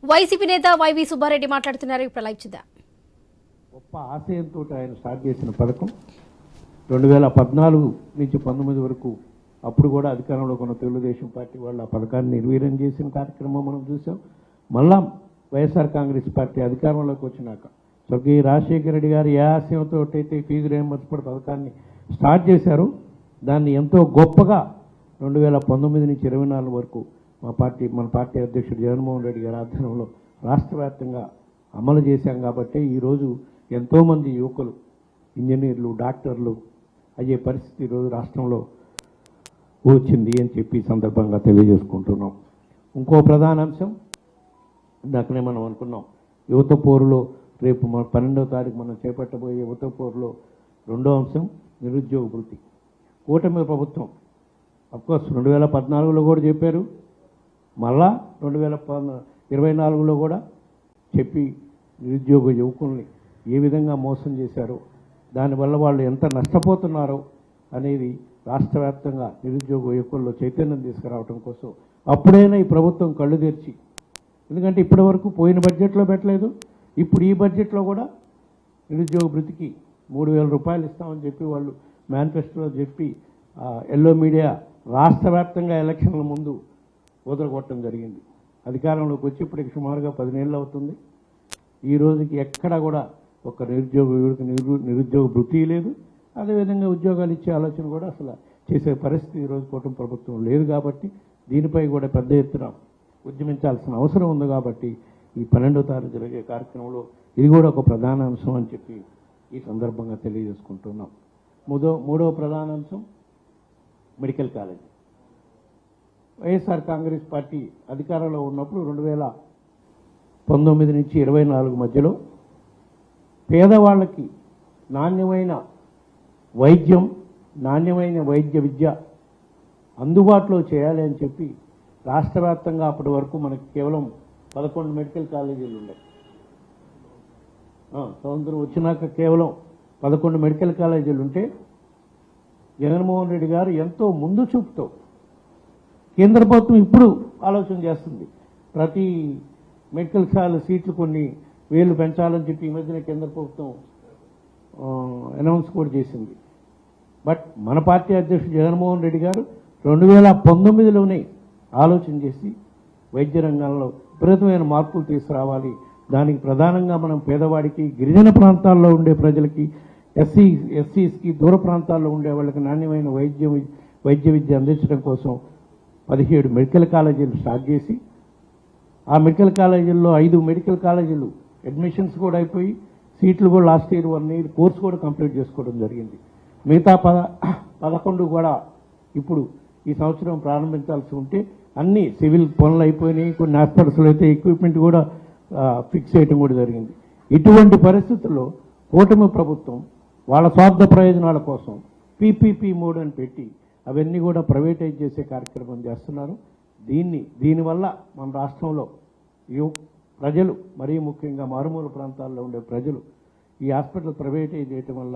YCP నేత YV Subbareddy మాట్లాడుతున్నారు. ఇప్పుడు లైవ్ చూద్దాం. గొప్ప ఆశయంతో ఆయన స్టార్ట్ చేసిన పథకం 2014 నుంచి 19 వరకు అప్పుడు కూడా అధికారంలో ఉన్న తెలుగుదేశం పార్టీ వాళ్ళు ఆ పథకాన్ని నిర్వీర్యం చేసిన కార్యక్రమం మనం చూసాం. మళ్ళా వైఎస్ఆర్ కాంగ్రెస్ పార్టీ అధికారంలోకి వచ్చినాక స్వర్గీయ రాజశేఖర రెడ్డి గారు ఏ ఆశయంతో అయితే ఫీజు రియంబర్స్మెంట్ పథకాన్ని స్టార్ట్ చేశారో దాన్ని ఎంతో గొప్పగా 2019 నుంచి 24 వరకు మన పార్టీ అధ్యక్షుడు జగన్మోహన్ రెడ్డి గారి ఆధ్వర్యంలో రాష్ట్ర వ్యాప్తంగా అమలు చేశాం. కాబట్టి ఈరోజు ఎంతోమంది యువకులు ఇంజనీర్లు డాక్టర్లు అయ్యే పరిస్థితి ఈరోజు రాష్ట్రంలో వచ్చింది అని చెప్పి సందర్భంగా తెలియజేసుకుంటున్నాం. ఇంకో ప్రధాన అంశం ఇందాకనే మనం అనుకున్నాం, యువత పోరులో రేపు 12వ తారీఖు మనం చేపట్టబోయే యువత పోరులో రెండో అంశం నిరుద్యోగ భృతి. కూటమి ప్రభుత్వం అఫ్కోర్స్ 2014లో కూడా చెప్పారు, మళ్ళా 2024లో కూడా చెప్పి నిరుద్యోగ యువకుల్ని ఏ విధంగా మోసం చేశారో, దానివల్ల వాళ్ళు ఎంత నష్టపోతున్నారో అనేది రాష్ట్ర వ్యాప్తంగా నిరుద్యోగ యువకుల్లో చైతన్యం తీసుకురావడం కోసం అప్పుడైనా ఈ ప్రభుత్వం కళ్ళు తెరిచి, ఎందుకంటే ఇప్పటి వరకు పోయిన బడ్జెట్లో పెట్టలేదు, ఇప్పుడు ఈ బడ్జెట్లో కూడా నిరుద్యోగ భృతికి 3,000 రూపాయలు ఇస్తామని చెప్పి వాళ్ళు మేనిఫెస్టోలో చెప్పి ఎల్లో మీడియా రాష్ట్ర వ్యాప్తంగా ఎలక్షన్ల ముందు వదలగొట్టడం జరిగింది. అధికారంలోకి వచ్చి ఇప్పటికి సుమారుగా 10 నెలలు అవుతుంది. ఈ రోజుకి ఎక్కడా కూడా ఒక నిరుద్యోగ భృతి లేదు, అదేవిధంగా ఉద్యోగాలు ఇచ్చే ఆలోచన కూడా అసలు చేసే పరిస్థితి ఈరోజు కూటమి ప్రభుత్వం లేదు. కాబట్టి దీనిపై కూడా పెద్ద ఎత్తున ఉద్యమించాల్సిన అవసరం ఉంది. కాబట్టి ఈ 12వ తారీఖు జరిగే కార్యక్రమంలో ఇది కూడా ఒక ప్రధాన అంశం అని చెప్పి ఈ సందర్భంగా తెలియజేసుకుంటున్నాం. మూడవ ప్రధాన అంశం medical college. YSR Congress party అధికారంలో ఉన్నప్పుడు 2019 నుంచి 24 మధ్యలో పేదవాళ్ళకి నాణ్యమైన వైద్యం, నాణ్యమైన వైద్య విద్య అందుబాటులో చేయాలి అని చెప్పి రాష్ట్ర వ్యాప్తంగా అప్పటి వరకు మనకి కేవలం 11 మెడికల్ కాలేజీలు ఉన్నాయి. స్వతంత్రం వచ్చినాక కేవలం 11 మెడికల్ కాలేజీలు ఉంటే జగన్మోహన్ రెడ్డి గారు ఎంతో ముందు చూపుతో, కేంద్ర ప్రభుత్వం ఇప్పుడు ఆలోచన చేస్తుంది, ప్రతి మెడికల్ కాలేజ్ సీట్లు కొన్ని వేలు పెంచాలని చెప్పి ఈ మధ్యన కేంద్ర ప్రభుత్వం అనౌన్స్ కూడా చేసింది. బట్ మన పార్టీ అధ్యక్షుడు జగన్మోహన్ రెడ్డి గారు 2019లోనే ఆలోచన చేసి వైద్య రంగంలో విపరీతమైన మార్పులు తీసుకురావాలి, దానికి ప్రధానంగా మనం పేదవాడికి, గిరిజన ప్రాంతాల్లో ఉండే ప్రజలకి, ఎస్సీస్కి, దూర ప్రాంతాల్లో ఉండే వాళ్ళకి నాణ్యమైన వైద్య విద్య అందించడం కోసం 17 మెడికల్ కాలేజీలు స్టార్ట్ చేసి, ఆ మెడికల్ కాలేజీల్లో 5 మెడికల్ కాలేజీలు అడ్మిషన్స్ కూడా అయిపోయి సీట్లు కూడా లాస్ట్ ఇయర్ 1 ఇయర్ కోర్సు కూడా కంప్లీట్ చేసుకోవడం జరిగింది. మిగతా 11 కూడా ఇప్పుడు ఈ సంవత్సరం ప్రారంభించాల్సి ఉంటే అన్ని సివిల్ పనులు అయిపోయినాయి. కొన్ని హాస్పిటల్స్లో అయితే ఎక్విప్మెంట్ కూడా ఫిక్స్ చేయడం కూడా జరిగింది. ఇటువంటి పరిస్థితుల్లో కూటమి ప్రభుత్వం వాళ్ళ స్వార్థ ప్రయోజనాల కోసం పీపీపీ మోడ్ అని పెట్టి అవన్నీ కూడా ప్రైవేటైజ్ చేసే కార్యక్రమం చేస్తున్నారు. దీనివల్ల మన రాష్ట్రంలో ప్రజలు, మరీ ముఖ్యంగా మారుమూల ప్రాంతాల్లో ఉండే ప్రజలు ఈ హాస్పిటల్ ప్రైవేటైజ్ చేయటం వల్ల